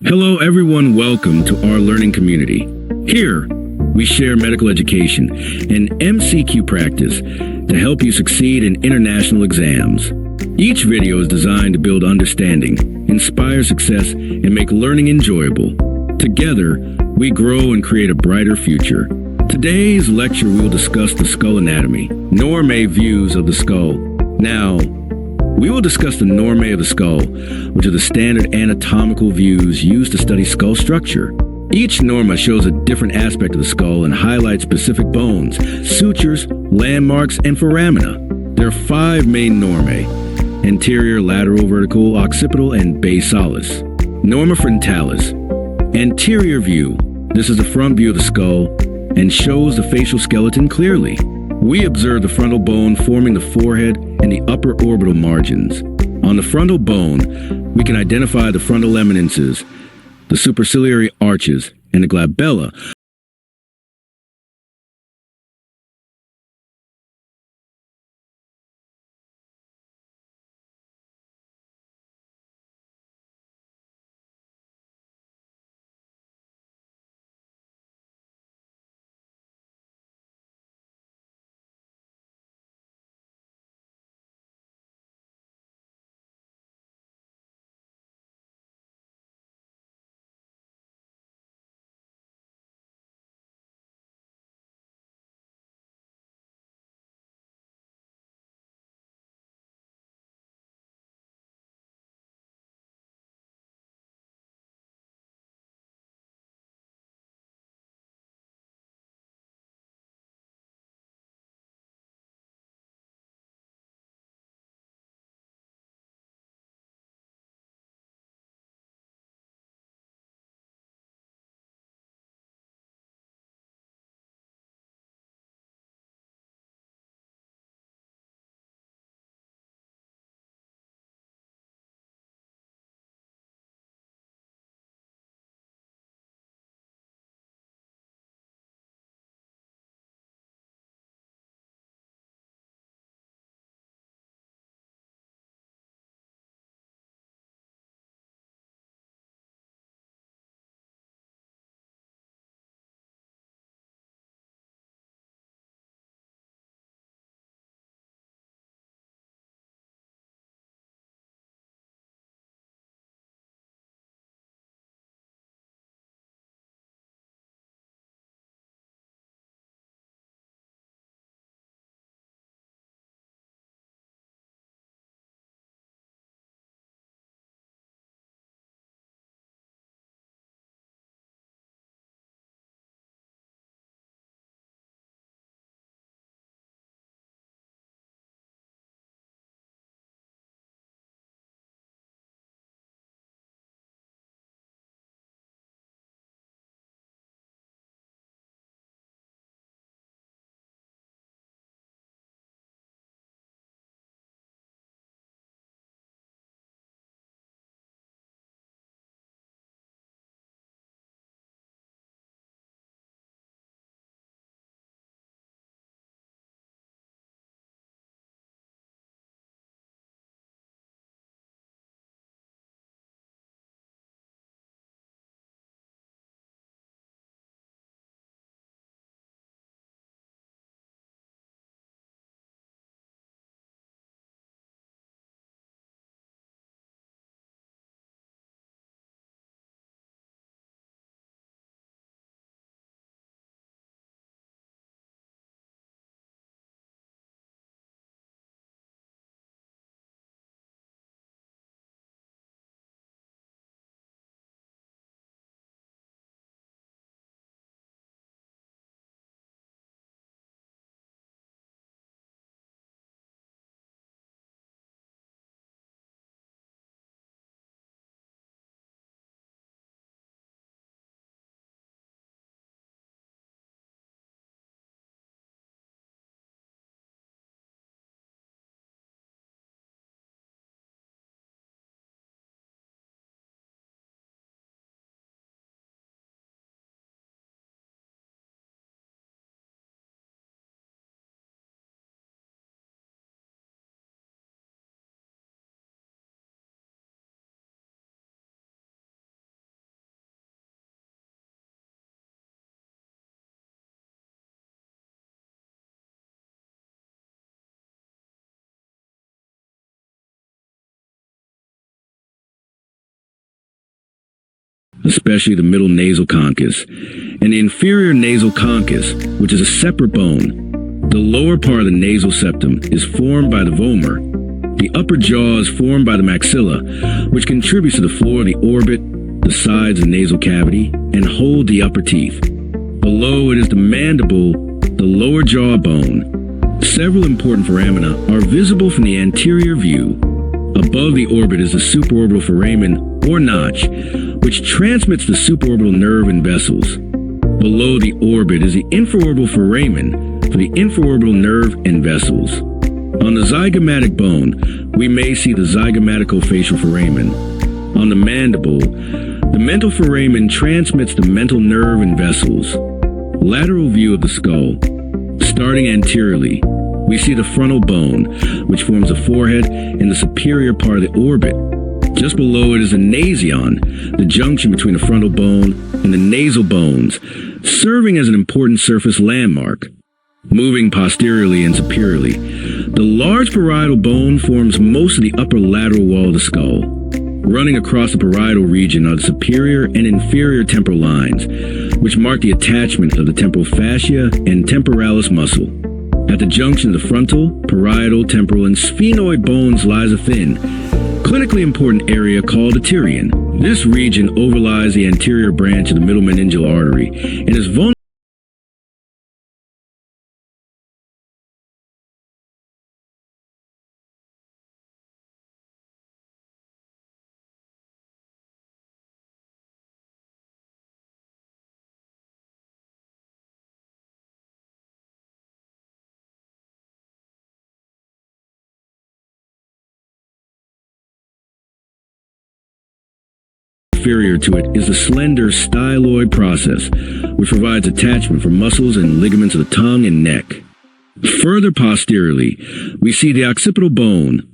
Hello everyone, welcome to our learning community. Here, we share medical education and MCQ practice to help you succeed in international exams. Each video is designed to build understanding, inspire success, and make learning enjoyable. Together, we grow and create a brighter future. Today's lecture we will discuss the skull anatomy, normae views of the skull. Now, we will discuss the normae of the skull, which are the standard anatomical views used to study skull structure. Each norma shows a different aspect of the skull and highlights specific bones, sutures, landmarks, and foramina. There are 5 main normae: anterior, lateral, vertical, occipital, and basalis. Norma frontalis, anterior view. This is the front view of the skull and shows the facial skeleton clearly. We observe the frontal bone forming the forehead and the upper orbital margins. On the frontal bone, we can identify the frontal eminences, the superciliary arches, and the glabella. especially the middle nasal conchus, and the inferior nasal conchus, which is a separate bone. The lower part of the nasal septum is formed by the vomer. The upper jaw is formed by the maxilla, which contributes to the floor of the orbit, the sides of the nasal cavity, and hold the upper teeth. Below it is the mandible, the lower jaw bone. Several important foramina are visible from the anterior view. Above the orbit is the supraorbital foramen, or notch, which transmits the supraorbital nerve and vessels. Below the orbit is the infraorbital foramen for the infraorbital nerve and vessels. On the zygomatic bone, we may see the zygomaticofacial foramen. On the mandible, the mental foramen transmits the mental nerve and vessels. Lateral view of the skull. Starting anteriorly, we see the frontal bone, which forms the forehead and the superior part of the orbit. Just below it is the nasion, the junction between the frontal bone and the nasal bones, serving as an important surface landmark. Moving posteriorly and superiorly, the large parietal bone forms most of the upper lateral wall of the skull. Running across the parietal region are the superior and inferior temporal lines, which mark the attachment of the temporal fascia and temporalis muscle. At the junction of the frontal, parietal, temporal, and sphenoid bones lies a thin, clinically important area called the pterion. This region overlies the anterior branch of the middle meningeal artery and is vulnerable inferior to it is the slender styloid process, which provides attachment for muscles and ligaments of the tongue and neck. Further posteriorly, we see the occipital bone,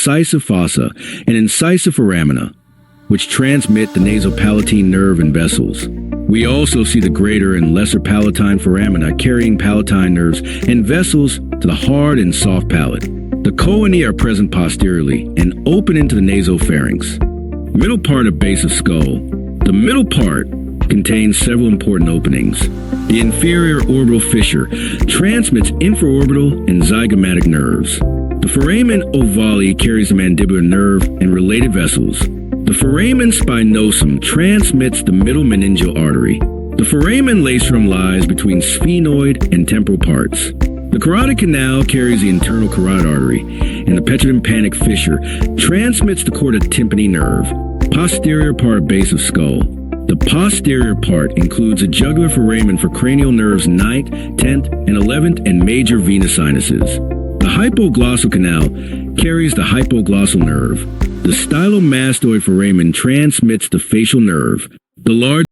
incisive fossa and incisive foramina, which transmit the nasopalatine nerve and vessels. We also see the greater and lesser palatine foramina carrying palatine nerves and vessels to the hard and soft palate. The choanae are present posteriorly and open into the nasopharynx. Middle part of base of skull. The middle part contains several important openings. The inferior orbital fissure transmits infraorbital and zygomatic nerves. The foramen ovale carries the mandibular nerve and related vessels. The foramen spinosum transmits the middle meningeal artery. The foramen lacerum lies between sphenoid and temporal parts. The carotid canal carries the internal carotid artery, and the pituitary fissure transmits the chorda tympani nerve, posterior part base of skull. The posterior part includes a jugular foramen for cranial nerves 9th, 10th, and 11th and major venous sinuses. The hypoglossal canal carries the hypoglossal nerve. The stylomastoid foramen transmits the facial nerve. The large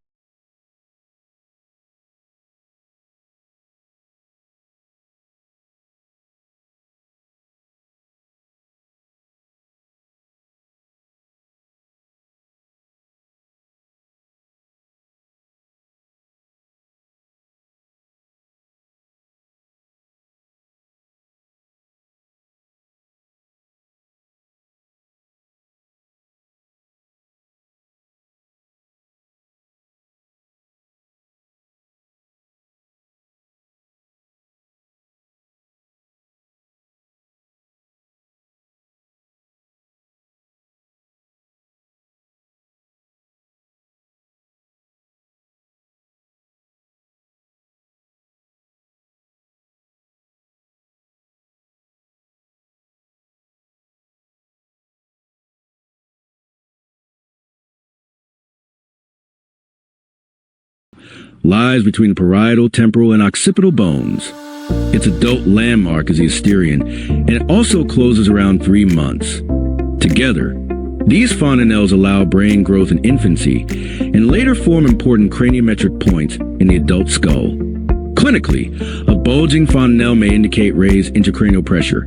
lies between the parietal, temporal, and occipital bones. Its adult landmark is the asterion, and it also closes around 3 months. Together, these fontanelles allow brain growth in infancy and later form important craniometric points in the adult skull. Clinically, a bulging fontanelle may indicate raised intracranial pressure,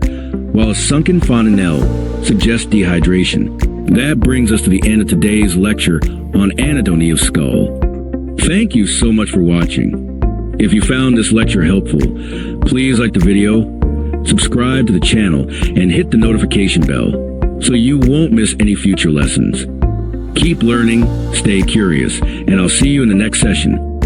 while a sunken fontanelle suggests dehydration. That brings us to the end of today's lecture on anatomy of skull. Thank you so much for watching. If you found this lecture helpful, please like the video, subscribe to the channel, and hit the notification bell so you won't miss any future lessons. Keep learning, stay curious, and I'll see you in the next session.